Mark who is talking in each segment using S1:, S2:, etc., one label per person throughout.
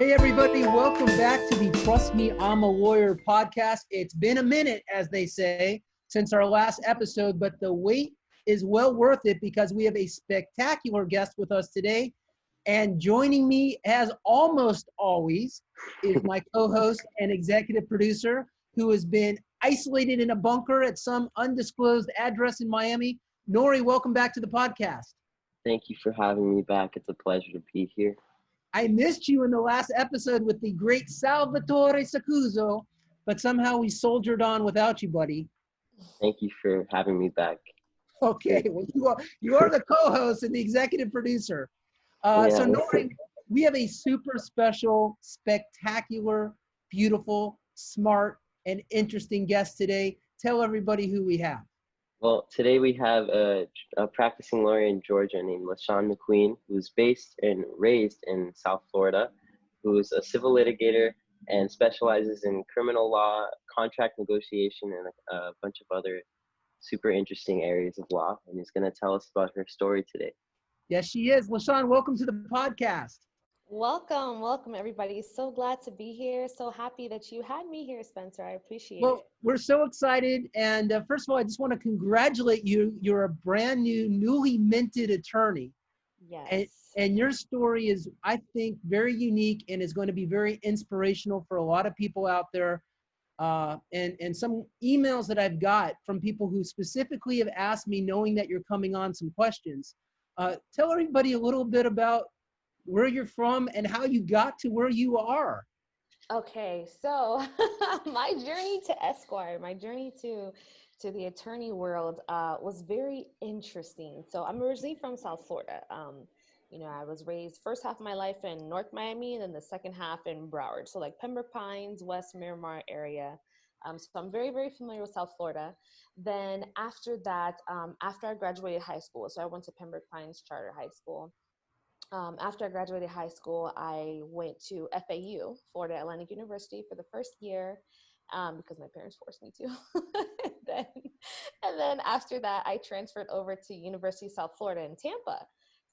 S1: Hey everybody, welcome back to the Trust Me, I'm a Lawyer podcast. It's been a minute, as they say, since our last episode, but the wait is well worth it because we have a spectacular guest with us today. And joining me, as almost always, is my co-host and executive producer who has been isolated in a bunker at some undisclosed address in Miami. Nory, welcome back to the podcast.
S2: Thank you for having me back. It's a pleasure to be here.
S1: I missed you in the last episode with the great Salvatore Sacuzzo, but somehow we soldiered on without you, buddy.
S2: Thank you for having me back.
S1: Okay, well, you are the co-host and the executive producer. So, Nory, we have a super special, spectacular, beautiful, smart, and interesting guest today. Tell everybody who we have.
S2: Well, today we have a practicing lawyer in Georgia named Lashawn Mcqueen, who's based and raised in South Florida, who's a civil litigator and specializes in criminal law, contract negotiation, and a bunch of other super interesting areas of law. And he's going to tell us about her story today.
S1: Yes, she is. Lashawn, welcome to the podcast.
S3: Welcome everybody. So glad to be here. So happy that you had me here, Spencer. I appreciate it.
S1: Well, we're so excited. And first of all, I just want to congratulate you. You're a brand new, newly minted attorney.
S3: Yes.
S1: And your story is, I think, very unique and is going to be very inspirational for a lot of people out there. And some emails that I've got from people who specifically have asked me, knowing that you're coming on, some questions. Tell everybody a little bit about where you're from and how you got to where you are.
S3: Okay, so my journey to Esquire, my journey to the attorney world was very interesting. So I'm originally from South Florida. I was raised first half of my life in North Miami and then the second half in Broward. So like Pembroke Pines, West Miramar area. So I'm very, very familiar with South Florida. Then after that, after I graduated high school, so I went to Pembroke Pines Charter High School. After I graduated high school, I went to FAU, Florida Atlantic University, for the first year because my parents forced me to. and then after that, I transferred over to University of South Florida in Tampa.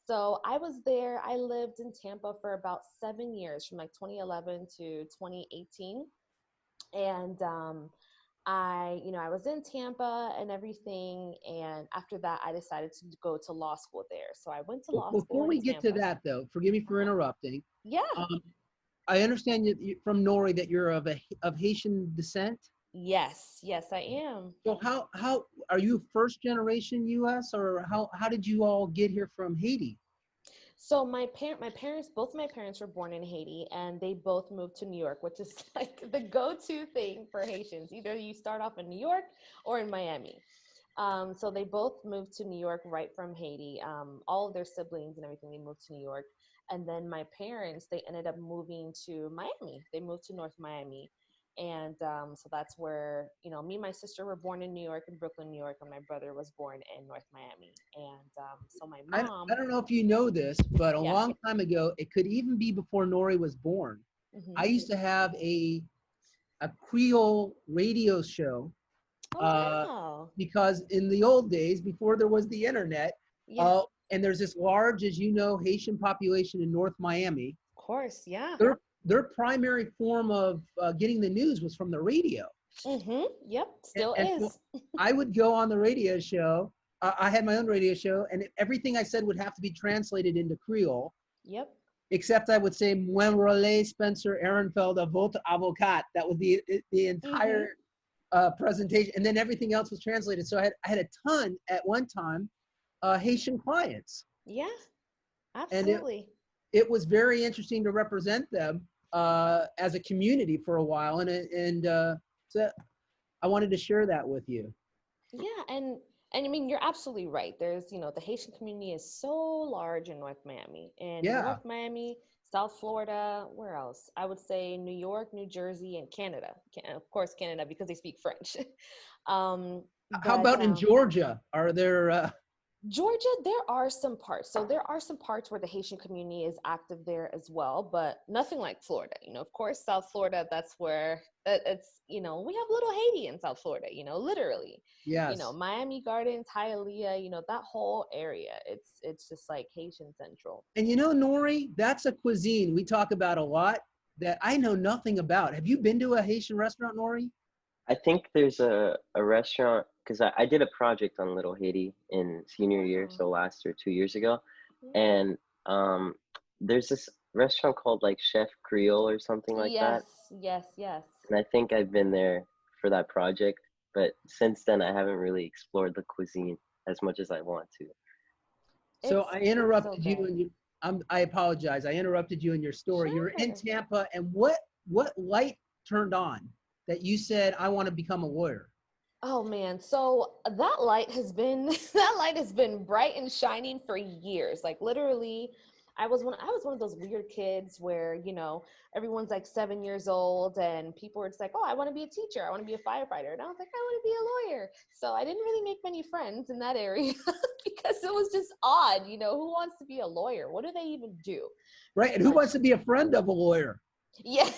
S3: So I was there. I lived in Tampa for about 7 years, from like 2011 to 2018. And I was in Tampa and everything. And after that, I decided to go to law school there. So I went to law school.
S1: Before we get to that, though, forgive me for interrupting.
S3: Yeah.
S1: I understand you from Nory that you're of Haitian descent.
S3: Yes, I am.
S1: So how are you first generation U.S. or how did you all get here from Haiti?
S3: So both my parents were born in Haiti, and they both moved to New York, which is like the go-to thing for Haitians. Either you start off in New York or in Miami. So they both moved to New York right from Haiti. All of their siblings and everything, they moved to New York. And then my parents, they ended up moving to Miami. They moved to North Miami. And so that's where, me and my sister were born in New York, in Brooklyn, New York, and my brother was born in North Miami. And so my mom...
S1: I don't know if you know this, but a long time ago, it could even be before Nory was born. Mm-hmm. I used to have a Creole radio show because in the old days, before there was the internet, and there's this large, as you know, Haitian population in North Miami.
S3: Of course, yeah.
S1: Their primary form of getting the news was from the radio.
S3: Mm-hmm. Yep, still is.
S1: So I would go on the radio show. I had my own radio show, and everything I said would have to be translated into Creole.
S3: Yep.
S1: Except I would say, "Mwen relais Spencer Aronfeld a votre avocat." That was the entire presentation, and then everything else was translated. So I had a ton at one time Haitian clients.
S3: Yeah, absolutely.
S1: And it was very interesting to represent them as a community for a while, and so I wanted to share that with you.
S3: Yeah, and I mean, you're absolutely right. There's, the Haitian community is so large in North Miami. And North Miami, South Florida, where else? I would say New York, New Jersey, and Canada. Of course, Canada, because they speak French.
S1: How about in Georgia? Are there...
S3: Georgia, there are some parts. So there are some parts where the Haitian community is active there as well, but nothing like Florida. Of course, South Florida, that's where it's, we have little Haiti in South Florida, literally.
S1: Yes.
S3: Miami Gardens, Hialeah, that whole area. It's just like Haitian Central.
S1: And Nory, that's a cuisine we talk about a lot. that I know nothing about. Have you been to a Haitian restaurant, Nory?
S2: I think there's a restaurant because I did a project on Little Haiti in senior year,
S3: Wow.
S2: so last year, 2 years ago,
S3: Yeah.
S2: and there's this restaurant called like Chef Creole or something like
S3: Yes,
S2: that,
S3: yes, yes.
S2: and I think I've been there for that project, but since then I haven't really explored the cuisine as much as I want to.
S1: So I
S3: It's so
S1: interrupted you,
S3: good.
S1: and I apologize. I interrupted you in your story. You're in
S3: Sure.
S1: Tampa, and what light turned on that you said I want to become a lawyer?
S3: Oh man, so that light has been that light has been bright and shining for years. Like literally, I was one of those weird kids where, everyone's like 7 years old and people were just like, "Oh, I want to be a teacher. I want to be a firefighter." And I was like, "I want to be a lawyer." So I didn't really make many friends in that area because it was just odd, who wants to be a lawyer? What do they even do?
S1: Right?
S3: Pretty
S1: And who
S3: much.
S1: wants to be a friend of a lawyer?
S3: Yeah.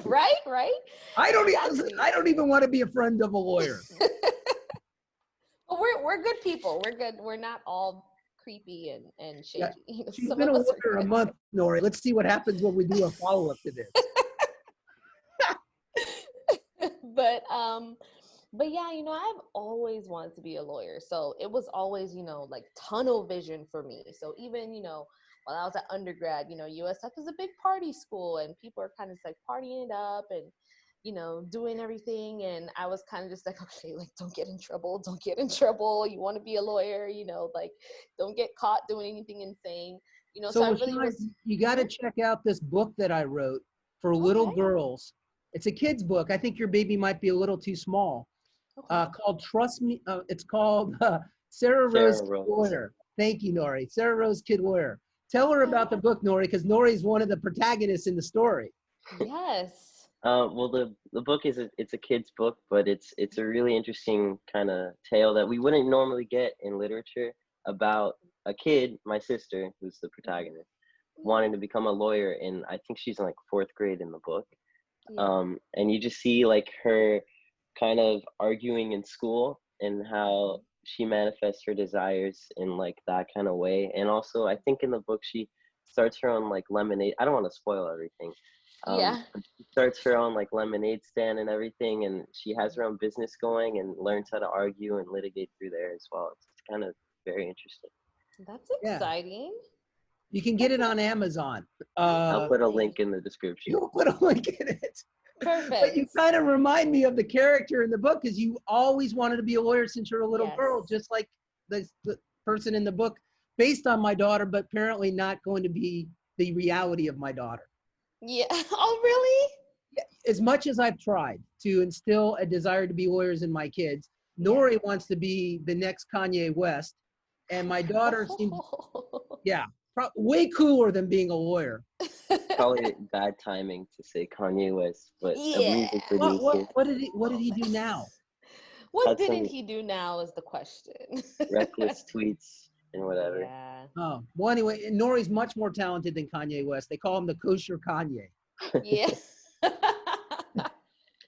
S3: Right, right? Exactly.
S1: I don't even want to be a friend of a lawyer.
S3: Well, we're good people. We're good. We're not all creepy and
S1: Yeah.
S3: shady.
S1: She's
S3: Some
S1: been a
S3: of us are
S1: lawyer a
S3: good.
S1: month, Nory. Let's see what happens when we do a follow-up to this.
S3: But yeah, I've always wanted to be a lawyer. So it was always, like tunnel vision for me. So even, while I was at undergrad, USF is a big party school and people are kind of like partying it up and doing everything. And I was kind of just like, okay, like, don't get in trouble. Don't get in trouble. You want to be a lawyer, like, don't get caught doing anything insane.
S1: So
S3: So I really
S1: LaShawn,
S3: was.
S1: you got to
S3: Mhm.
S1: check out this book that I wrote for little
S3: Okay.
S1: girls. It's a kid's book. I think your baby might be a little too small.
S3: Okay.
S1: Called Trust Me. It's called Sarah Rose
S2: Sarah
S1: Kid
S2: Rose.
S1: Lawyer. Thank you, Nory. Sarah Rose Kid Lawyer. Tell her
S3: Okay.
S1: about the book, Nory, because Nory is one of the protagonists in the story.
S3: Yes.
S2: Well, the book it's a kid's book, but it's a really interesting kind of tale that we wouldn't normally get in literature about a kid, my sister, who's the protagonist, wanting to become a lawyer, and I think she's in like fourth grade in the book.
S3: Yeah.
S2: And you just see like her kind of arguing in school and how she manifests her desires in like that kind of way. And also, I think in the book she starts her own like lemonade. I don't want to spoil everything.
S3: Yeah.
S2: But she starts her own like lemonade stand and everything, and she has her own business going and learns how to argue and litigate through there as well. It's kind of very interesting.
S3: That's
S1: Yeah,
S3: exciting.
S1: you can get
S3: That's
S1: it on Amazon.
S2: I'll put a
S3: absolutely
S2: link in the description.
S1: You'll put a link in it. But you
S3: perfect.
S1: kind of remind me of the character in the book because you always wanted to be a lawyer since you're a little
S3: Yes.
S1: girl, just like the person in the book, based on my daughter, but apparently not going to be the reality of my daughter.
S3: Yeah. Oh, really?
S1: As much as I've tried to instill a desire to be lawyers in my kids,
S3: Yeah.
S1: Nory wants to be the next Kanye West, and my daughter seems, yeah, way cooler than being a lawyer.
S2: Probably bad timing to say Kanye West, but a
S3: Yeah.
S2: music producer.
S1: What did he do now?
S3: What
S2: Had
S3: didn't
S2: some
S3: he do now is the question.
S2: reckless tweets and whatever.
S3: Yeah.
S1: Oh, well, anyway, Nori's much more talented than Kanye West. They call him the kosher Kanye.
S3: Yeah.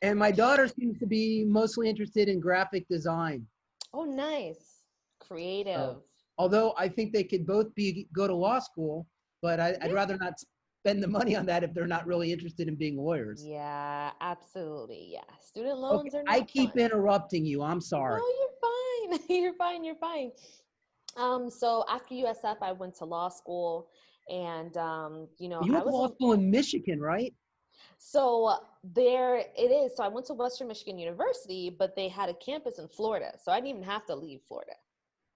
S1: And my daughter seems to be mostly interested in graphic design.
S3: Oh, nice. Creative.
S1: Although I think they could both go to law school, but I'd
S3: Yeah.
S1: rather not spend the money on that if they're not really interested in being lawyers.
S3: Yeah, absolutely. Yeah. Student
S1: Okay,
S3: loans are
S1: I
S3: not
S1: keep
S3: fun.
S1: interrupting you. I'm
S3: No,
S1: sorry.
S3: you're fine. You're fine. You're fine. So after USF, I went to law school, and
S1: You
S3: I
S1: went to
S3: was
S1: law
S3: a
S1: school in Michigan, right?
S3: so there it is. So I went to Western Michigan University, but they had a campus in Florida, so I didn't even have to leave Florida.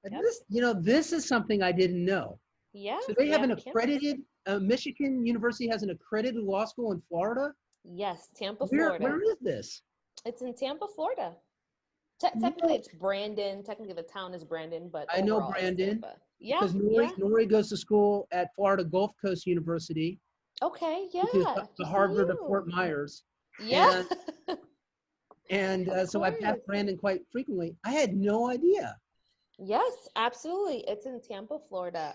S1: And
S3: Yep.
S1: this is something I didn't know.
S3: Yeah,
S1: So they
S3: we
S1: have
S3: have
S1: an
S3: a campus.
S1: accredited, Michigan University has an accredited law school in Florida.
S3: Yes, Tampa,
S1: Where
S3: Florida.
S1: is this?
S3: It's in Tampa, Florida.
S1: You
S3: Technically,
S1: know,
S3: it's Brandon. Technically, the town is Brandon, but
S1: I know
S3: overall, it's
S1: Brandon
S3: Tampa. Yeah,
S1: because
S3: yeah.
S1: Nori goes to school at Florida Gulf Coast University,
S3: Okay,
S1: which is
S3: yeah.
S1: the Harvard of
S3: GCU.
S1: Fort Myers.
S3: Yeah.
S1: And
S3: Of
S1: so I pass
S3: course.
S1: Brandon quite frequently. I had no idea.
S3: Yes, absolutely. It's in Tampa, Florida.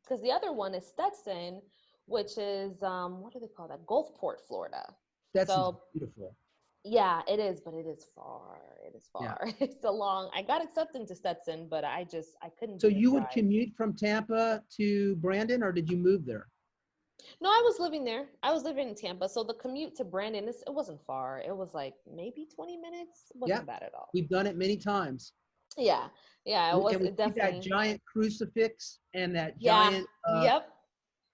S3: Because the other one is Stetson, which is what do they call that? Gulfport, Florida.
S1: That's
S3: So
S1: beautiful.
S3: yeah, it is, but it is far. It is
S1: Yeah.
S3: far. It's a long. I got accepted to Stetson, but I couldn't
S1: So
S3: do the
S1: you would
S3: drive.
S1: commute from Tampa to Brandon, or did you move there?
S3: No, I was living there. I was living in Tampa. So the commute to Brandon, it wasn't far. It was like maybe 20 minutes. It
S1: Yeah,
S3: wasn't bad at all.
S1: we've done it many times.
S3: Yeah. Yeah,
S1: And we
S3: it
S1: see that
S3: definitely.
S1: giant crucifix and that
S3: Yeah.
S1: giant
S3: Yep.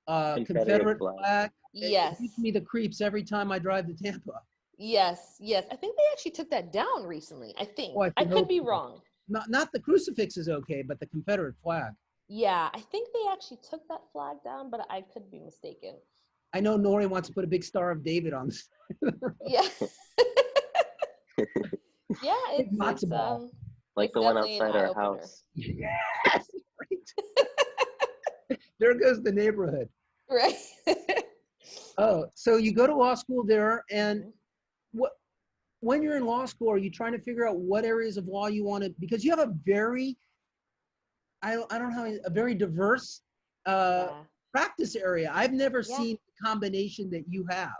S2: Confederate
S1: Confederate
S2: flag.
S1: flag. It gives
S3: Yes.
S1: me the creeps every time I drive to Tampa.
S3: Yes. Yes. I think they actually took that down recently. I
S1: Oh,
S3: think.
S1: I
S3: I
S1: should
S3: could
S1: hope
S3: be
S1: so.
S3: wrong.
S1: Not the crucifix is okay, but the Confederate flag.
S3: Yeah, I think they actually took that flag down, but I could be mistaken.
S1: I know Nory wants to put a big Star of David on the side of the road.
S3: Yeah. Yeah,
S1: Big matzo
S3: it's
S1: ball.
S2: Like
S3: it's
S2: the one
S3: definitely an
S2: outside
S3: eye
S2: our
S3: opener.
S2: house.
S1: Yes, right. There goes the neighborhood.
S3: Right.
S1: Oh, so you go to law school there, and
S3: Mhm.
S1: what? When you're in law school, are you trying to figure out what areas of law you want to? Because you have a very, I don't know, a very diverse
S3: Yeah.
S1: practice area. I've never
S3: Yeah.
S1: seen the combination that you have.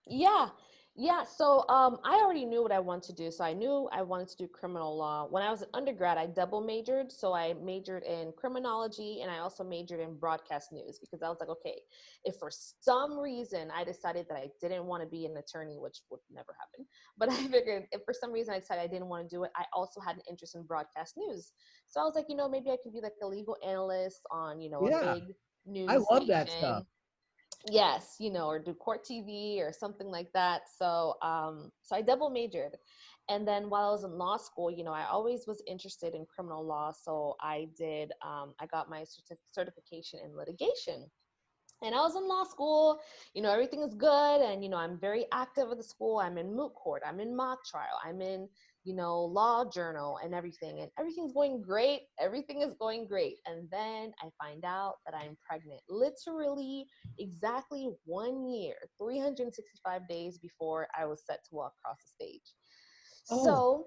S3: Yeah. Yeah. So I already knew what I wanted to do. So I knew I wanted to do criminal law. When I was an undergrad, I double majored. So I majored in criminology and I also majored in broadcast news because I was like, okay, if for some reason I decided that I didn't want to be an attorney, which would never happen, but I figured if for some reason I decided I didn't want to do it, I also had an interest in broadcast news. So I was like, maybe I could be like a legal analyst on, a
S1: Yeah,
S3: big
S1: I
S3: news
S1: love that stuff.
S3: station. Yes, or do court TV or something like that. So so I double majored. And then while I was in law school, I always was interested in criminal law. So I got my certification in litigation. And I was in law school, everything is good. And, I'm very active at the school. I'm in moot court. I'm in mock trial. I'm in, law journal and everything. And everything's going great. Everything is going great. And then I find out that I'm pregnant, literally exactly 1 year, 365 days before I was set to walk across the stage.
S1: Oh,
S3: So,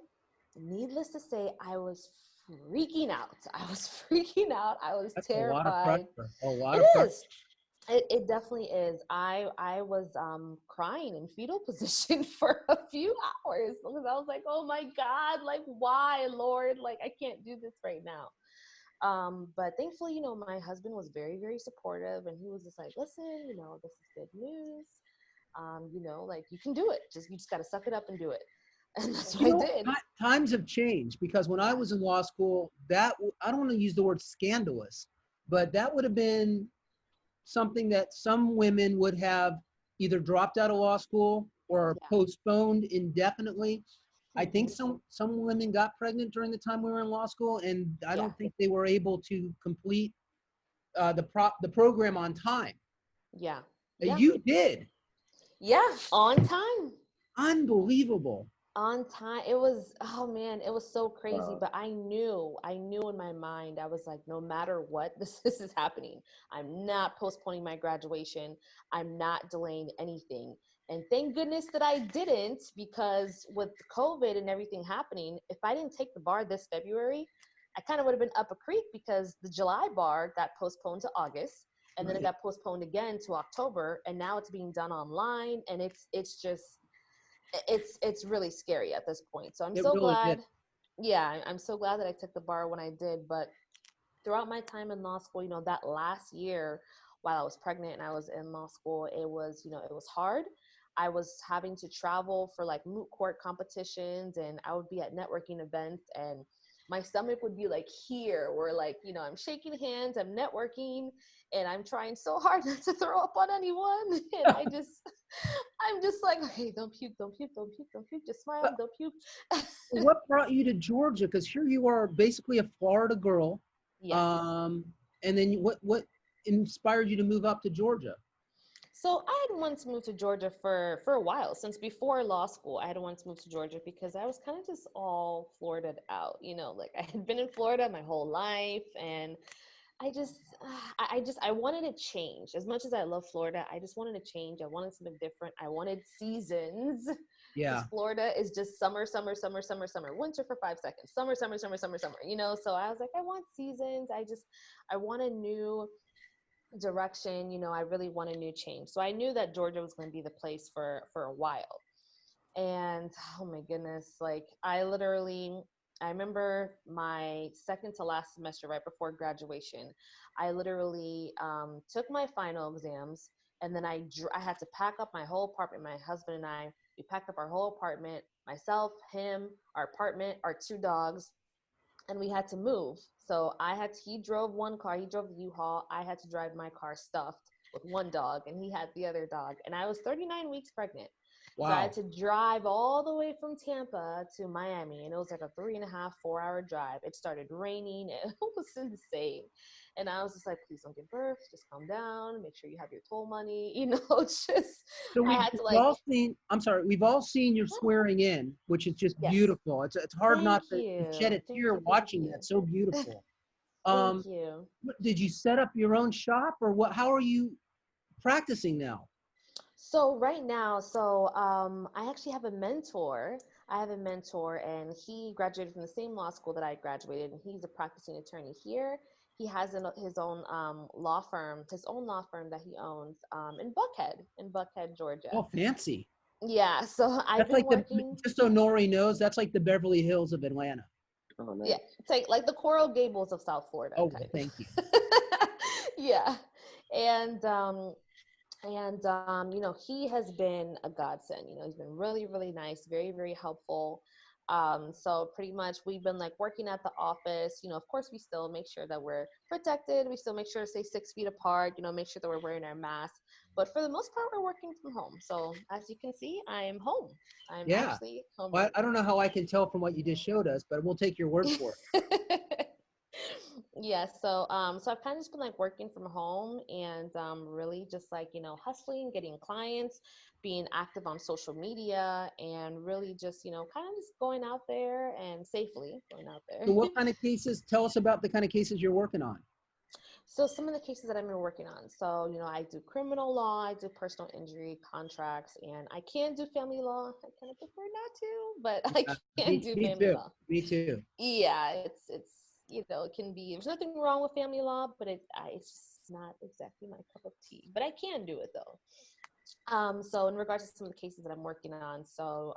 S3: needless to say, I was freaking out. I was freaking out. I was
S1: that's a lot of
S3: terrified.
S1: pressure. A lot
S3: It
S1: of pressure.
S3: is. It definitely is. I was crying in fetal position for a few hours because I was like, oh my God, like why, Lord? Like I can't do this right now. But thankfully, my husband was very, very supportive and he was just like, listen, this is good news. Like you can do it. You just gotta suck it up and do it. And that's what
S1: You
S3: I
S1: know,
S3: did.
S1: times have changed because when I
S3: Yeah.
S1: was in law school, I don't want to use the word scandalous, but that would have been something that some women would have either dropped out of law school or
S3: Yeah.
S1: postponed indefinitely. I think
S3: Hmm.
S1: some women got pregnant during the time we were in law school, and I
S3: Yeah.
S1: don't think they were able to complete the program on time.
S3: Yeah. Yeah.
S1: You did.
S3: Yeah. On time.
S1: Unbelievable.
S3: On time. It was, oh man, it was so crazy,
S2: Wow.
S3: but I knew in my mind, I was like, no matter what, this is happening. I'm not postponing my graduation. I'm not delaying anything. And thank goodness that I didn't, because with COVID and everything happening, if I didn't take the bar this February, I kind of would have been up a creek because the July bar got postponed to August, and then it
S1: Right.
S3: got postponed again to October, and now it's being done online, and it's just it's really scary at this point. So I'm
S1: It
S3: so
S1: really did.
S3: glad. Yeah, I'm so glad that I took the bar when I did. But throughout my time in law school, that last year while I was pregnant and I was in law school, it was hard. I was having to travel for like moot court competitions and I would be at networking events and my stomach would be like here where like, I'm shaking hands, I'm networking and I'm trying so hard not to throw up on anyone. And I'm just like, okay, don't puke, don't puke, don't puke, don't puke, just smile,
S1: But
S3: don't puke.
S1: what brought you to Georgia? Because here you are, basically a Florida girl.
S3: Yes.
S1: Um, and then what inspired you to move up to Georgia?
S3: So I had wanted to move to Georgia for a while. Since before law school, I had wanted to move to Georgia because I was kind of just all Floridaed out. Like I had been in Florida my whole life, and I just, I wanted to change. As much as I love Florida, I just wanted to change. I wanted something different. I wanted seasons. Because
S1: Yeah.
S3: Florida is just summer, summer, summer, summer, summer, winter for 5 seconds, summer, summer, summer, summer, summer. So I was like, I want seasons. I want a new direction. I really want a new change. So I knew that Georgia was going to be the place for a while. And oh my goodness, like I remember my second to last semester right before graduation, I literally took my final exams, And then I had to pack up my whole apartment. My husband and I, we packed up our whole apartment, myself, him, our apartment, our 2 dogs, and we had to move. So he drove one car, he drove the U-Haul. I had to drive my car stuffed with 1 dog, and he had the other dog. And I was 39 weeks pregnant.
S1: Wow.
S3: So I had to drive all the way from Tampa to Miami, and it was like a 3.5, 4-hour drive. It started raining. It was insane. And I was just like, please don't give birth. Just calm down. Make sure you have your toll money. Just,
S1: So
S3: I had to like,
S1: we've all seen your swearing in, which is just
S3: yes.
S1: beautiful. It's hard not to shed a
S3: Thank
S1: tear
S3: you.
S1: watching that. So beautiful.
S3: Thank you.
S1: Did you set up your own shop, or what? How are you practicing now?
S3: So right now, I actually have a mentor. I have a mentor, and he graduated from the same law school that I graduated, and he's a practicing attorney here. He has his own law firm that he owns in Buckhead, Georgia.
S1: Oh, fancy.
S3: Yeah, so I've
S1: That's
S3: been
S1: like
S3: working.
S1: just so Nory knows, that's like the Beverly Hills of Atlanta.
S2: Oh, nice.
S3: Yeah, it's like the Coral Gables of South Florida.
S1: Oh,
S3: kind of.
S1: thank you.
S3: Yeah, and he has been a godsend. He's been really, really nice, very, very helpful. So pretty much we've been like working at the office. Of course we still make sure that we're protected. We still make sure to stay 6 feet apart, make sure that we're wearing our masks. But for the most part, we're working from home. So as you can see, I am home. I'm actually home.
S1: Well, I don't know how I can tell from what you just showed us, but we'll take your word for it.
S3: Yeah, so I've kind of just been like working from home and really just like, hustling, getting clients, being active on social media, and really just, kind of just going out there and safely going out there.
S1: So what kind of cases, tell us about the kind of cases you're working on.
S3: So some of the cases that I've been working on. So, I do criminal law, I do personal injury contracts, and I can do family law. I kind of prefer not to, but I can do family law.
S1: Me too.
S3: Yeah, it's it can be, there's nothing wrong with family law, but it's just not exactly my cup of tea. But I can do it though. So in regards to some of the cases that I'm working on, so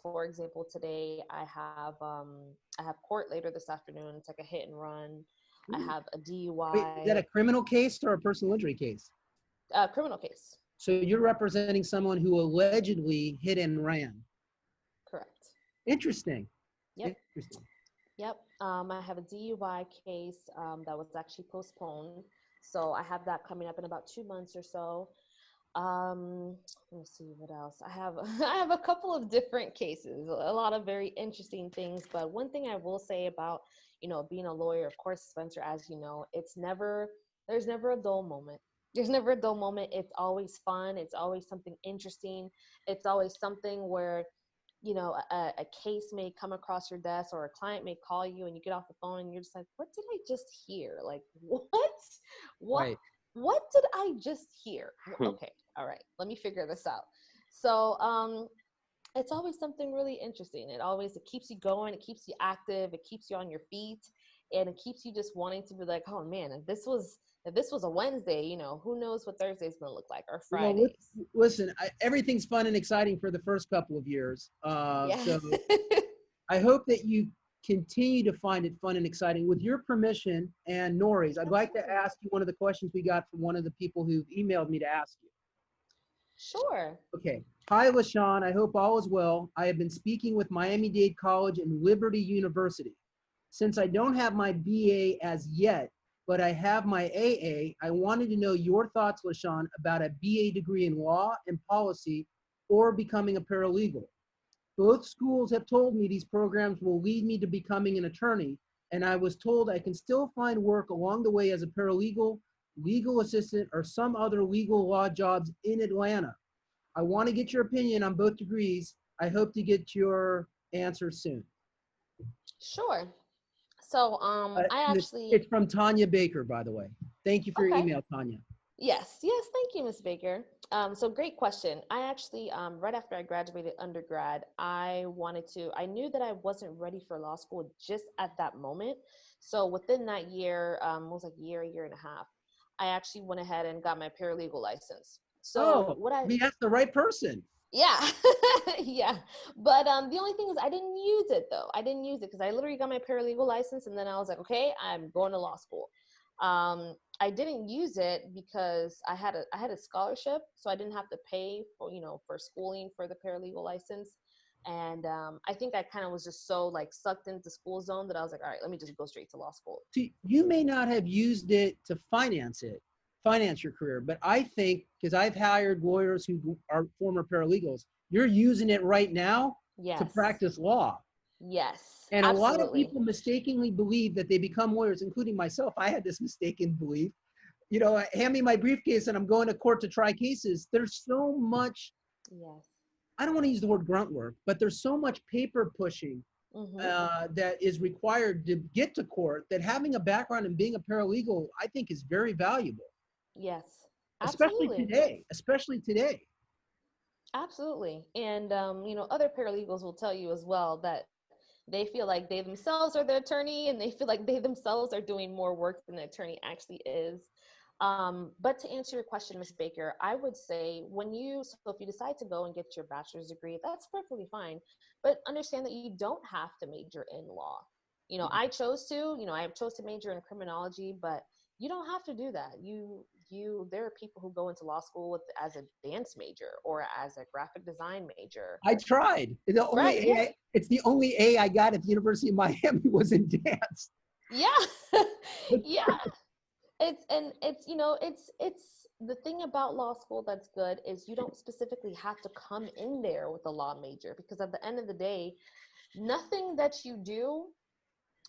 S3: for example, today I have court later this afternoon. It's like a hit and run.
S1: Ooh.
S3: I have a DUI.
S1: Wait, is that a criminal case or a personal injury case?
S3: Criminal case.
S1: So you're representing someone who allegedly hit and ran.
S3: Correct.
S1: Interesting.
S3: Yep.
S1: Interesting.
S3: Yep. I have a DUI case that was actually postponed. So I have that coming up in about 2 months or so. Let me see what else. I have a couple of different cases, a lot of very interesting things. But one thing I will say about, being a lawyer, of course, Spencer, as you know, there's never a dull moment. There's never a dull moment. It's always fun. It's always something interesting. It's always something where, a case may come across your desk, or a client may call you and you get off the phone and you're just like, what did I just hear? Like, what?
S1: Right.
S3: What did I just hear? Okay. All right. Let me figure this out. So, it's always something really interesting. It keeps you going. It keeps you active. It keeps you on your feet, and it keeps you just wanting to be like, oh man, if this was a Wednesday, who knows what Thursday's going to look like, or Friday.
S1: Well, listen, everything's fun and exciting for the first couple of years.
S3: Yeah.
S1: So I hope that you continue to find it fun and exciting. With your permission and Nory's, I'd like to ask you one of the questions we got from one of the people who've emailed me to ask you.
S3: Sure.
S1: Okay. Hi, Lashawn. I hope all is well. I have been speaking with Miami-Dade College and Liberty University. Since I don't have my BA as yet, but I have my AA, I wanted to know your thoughts, Lashawn, about a BA degree in law and policy or becoming a paralegal. Both schools have told me these programs will lead me to becoming an attorney, and I was told I can still find work along the way as a paralegal, legal assistant, or some other legal law jobs in Atlanta. I want to get your opinion on both degrees. I hope to get your answer soon.
S3: Sure. So
S1: it's from Tanya Baker, by the way. Thank you for your email, Tanya.
S3: Yes, thank you, Ms. Baker. So great question. I actually, right after I graduated undergrad, I knew that I wasn't ready for law school just at that moment. So within that year, it was like a year and a half, I actually went ahead and got my paralegal license. So
S1: we asked the right person.
S3: Yeah. Yeah. But the only thing is I didn't use it though. I didn't use it because I literally got my paralegal license and then I was like, okay, I'm going to law school. I didn't use it because I had a scholarship, so I didn't have to pay for, for schooling for the paralegal license. And I think I kind of was just so like sucked into school zone that I was like, all right, let me just go straight to law school.
S1: See, you may not have used it to finance your career, but I think, because I've hired lawyers who are former paralegals, you're using it right now to
S3: Yes.
S1: practice law.
S3: Yes.
S1: And a lot of
S3: Absolutely.
S1: people mistakenly believe that they become lawyers, including myself. I had this mistaken belief. Hand me my briefcase and I'm going to court to try cases. There's so much,
S3: Yes.
S1: I don't want to use the word grunt work, but there's so much paper pushing that is required to get to court, that having a background in being a paralegal, I think, is very valuable.
S3: Yes.
S1: Especially
S3: Absolutely.
S1: today.
S3: Absolutely. And, other paralegals will tell you as well that they feel like they themselves are the attorney, and they feel like they themselves are doing more work than the attorney actually is. But to answer your question, Ms. Baker, I would say so if you decide to go and get your bachelor's degree, that's perfectly fine. But understand that you don't have to major in law. I chose to major in criminology, but you don't have to do that. There are people who go into law school as a dance major or as a graphic design major.
S1: I tried.
S3: Right, yeah.
S1: It's the only A I got at the University of Miami was in dance.
S3: Yeah. Yeah. It's the thing about law school that's good is you don't specifically have to come in there with a law major, because at the end of the day, nothing that you do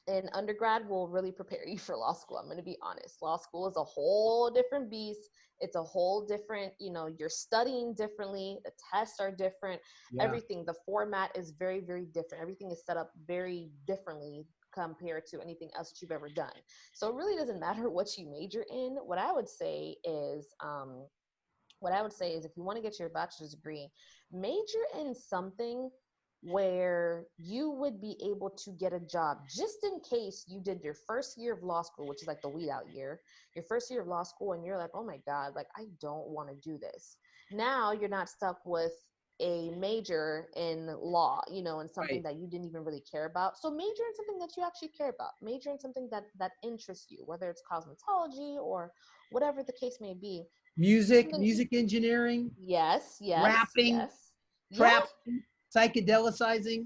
S3: in undergrad will really prepare you for law school. I'm going to be honest. Law school is a whole different beast. It's a whole different, you're studying differently. The tests are different.
S1: Yeah.
S3: Everything, the format is very, very different. Everything is set up very differently compared to anything else that you've ever done. So it really doesn't matter what you major in. What I would say is if you want to get your bachelor's degree, major in something where you would be able to get a job, just in case you did your first year of law school, which is like the weed out year, your first year of law school, and you're like, oh my God, like I don't want to do this. Now you're not stuck with a major in law, and something
S1: Right.
S3: that you didn't even really care about. So major in something that you actually care about, major in something that interests you, whether it's cosmetology or whatever the case may be.
S1: Music engineering,
S3: Yes,
S1: rapping,
S3: yes. Yeah.
S1: trapping, psychedelicizing.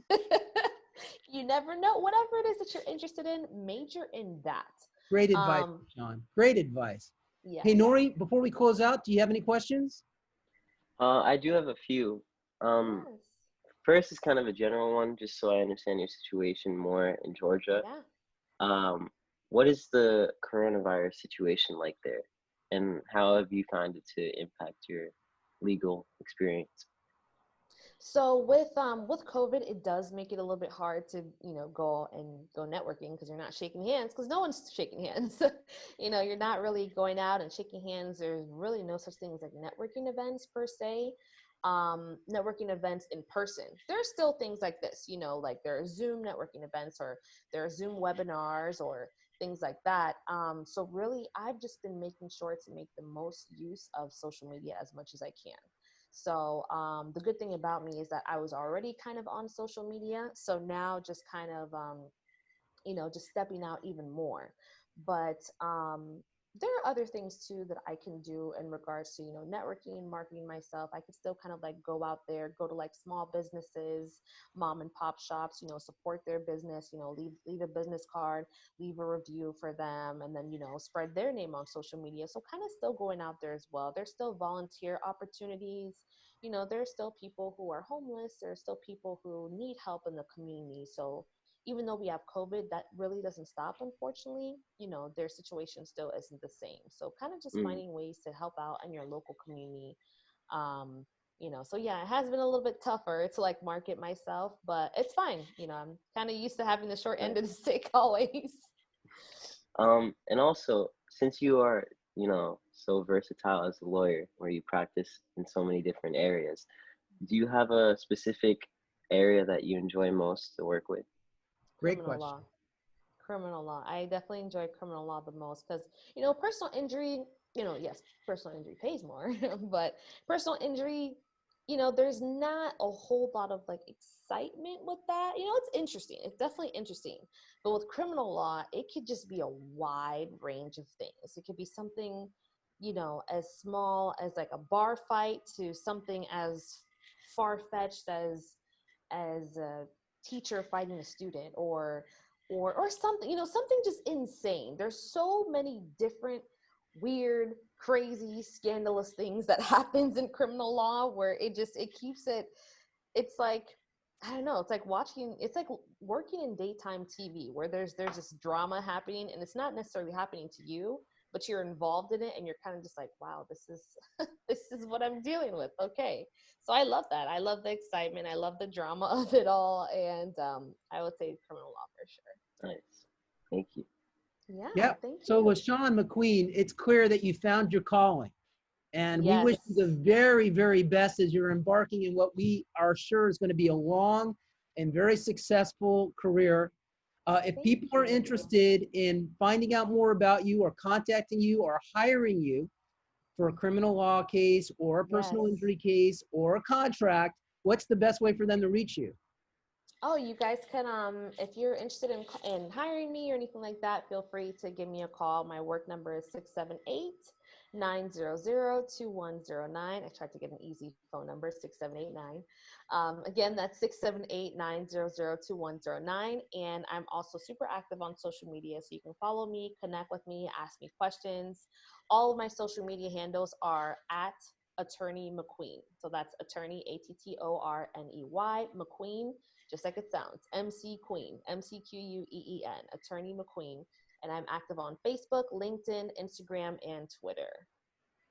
S3: You never know. Whatever it is that you're interested in, major in that.
S1: Great advice, Sean. Great advice.
S3: Yes.
S1: Hey, Nory, before we close out, do you have any questions?
S2: I do have a few.
S3: Yes.
S2: First is kind of a general one, just so I understand your situation more in Georgia.
S3: Yeah.
S2: What is the coronavirus situation like there, and how have you found it to impact your legal experience?
S3: So with COVID, it does make it a little bit hard to go networking, because you're not shaking hands, because no one's shaking hands. You're not really going out and shaking hands. There's really no such thing as like networking events per se. Networking events in person. There's still things like this, like there are Zoom networking events, or there are Zoom webinars, or things like that. So really, I've just been making sure to make the most use of social media as much as I can. So the good thing about me is that I was already kind of on social media. So now just kind of, just stepping out even more. But there are other things too that I can do in regards to, networking, marketing myself. I could still kind of like go out there, go to like small businesses, mom and pop shops, support their business, leave a business card, leave a review for them, and then, spread their name on social media. So kind of still going out there as well. There's still volunteer opportunities. There's still people who are homeless. There's still people who need help in the community. So even though we have COVID, that really doesn't stop, unfortunately. Their situation still isn't the same. So kind of just finding ways to help out in your local community. So yeah, it has been a little bit tougher to like market myself, but it's fine. I'm kind of used to having the short end of the stick always.
S2: And also, since you are, so versatile as a lawyer, where you practice in so many different areas, do you have a specific area that you enjoy most to work with?
S1: Great
S3: Criminal
S1: question.
S3: law. Criminal law. I definitely enjoy criminal law the most because, personal injury, yes, personal injury pays more, but personal injury, you know, there's not a whole lot of like excitement with that. You know, it's interesting. It's definitely interesting. But with criminal law, it could just be a wide range of things. It could be something, you know, as small as like a bar fight to something as far-fetched as a teacher fighting a student, or something, you know, something just insane. There's so many different weird, crazy, scandalous things that happens in criminal law where it keeps it, it's like, I don't know, it's like working in daytime TV where there's this drama happening and it's not necessarily happening to you, but you're involved in it and you're kind of just like, wow, this is this is what I'm dealing with. Okay. So I love that. I love the excitement. I love the drama of it all. And I would say criminal law for sure.
S2: Nice. Thank you.
S3: Yeah.
S1: Yeah.
S3: Thank
S1: So
S3: you.
S1: Lashawn McQueen, it's clear that you found your calling. And we
S3: Yes.
S1: wish you the very, very best as you're embarking in what we are sure is going to be a long and very successful career. If
S3: Thank
S1: people are
S3: you.
S1: interested in finding out more about you or contacting you or hiring you for a criminal law case or a personal
S3: Yes.
S1: injury case or a contract, what's the best way for them to reach you?
S3: Oh, you guys can, if you're interested in hiring me or anything like that, feel free to give me a call. My work number is 678-900-2109. I tried to get an easy phone number, 6789. Again, that's 678-900-2109. And I'm also super active on social media, so you can follow me, connect with me, ask me questions. All of my social media handles are at Attorney McQueen. So that's attorney, ATTORNEY, McQueen, just like it sounds, MC Queen, MCQUEEN, Attorney McQueen. And I'm active on Facebook, LinkedIn, Instagram, and Twitter.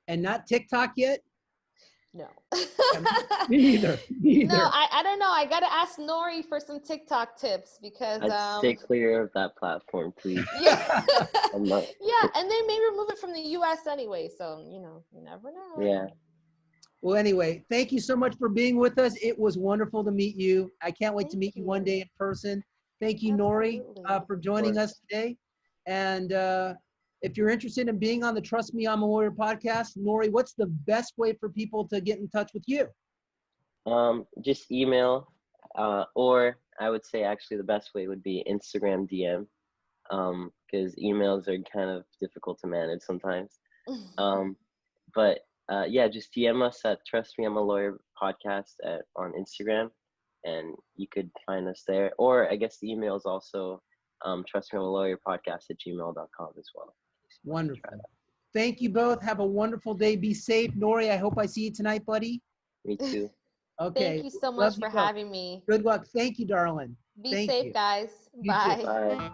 S1: And not TikTok yet?
S3: No.
S1: Me either. Me either.
S3: No, I don't know. I got to ask Nory for some TikTok tips because
S2: I'd stay clear of that platform, please.
S3: yeah.
S2: I'm not.
S3: Yeah, and they may remove it from the US anyway, so you know, you never know.
S2: Yeah.
S1: Well, anyway, thank you so much for being with us. It was wonderful to meet you. I can't wait to meet you one day in person. Thank you, Nory,
S3: Absolutely.
S1: for joining us today. And if you're interested in being on the Trust Me, I'm a Lawyer podcast, Nory, what's the best way for people to get in touch with you?
S2: Just email, or I would say actually the best way would be Instagram DM, because emails are kind of difficult to manage sometimes. But yeah, just DM us at Trust Me, I'm a Lawyer podcast on Instagram, and you could find us there. Or I guess the email is also trustmeimalawyerpodcast@gmail.com as well.
S1: Wonderful. Thank you both. Have a wonderful day. Be safe. Nory, I hope I see you tonight, buddy.
S2: Me too.
S1: Okay.
S3: Thank you so
S1: Love
S3: much for
S1: you both.
S3: having me.
S1: Good luck. Thank you, darling.
S3: Be
S1: Thank
S3: safe,
S1: you.
S3: guys.
S1: You too.
S3: Bye.
S2: Bye.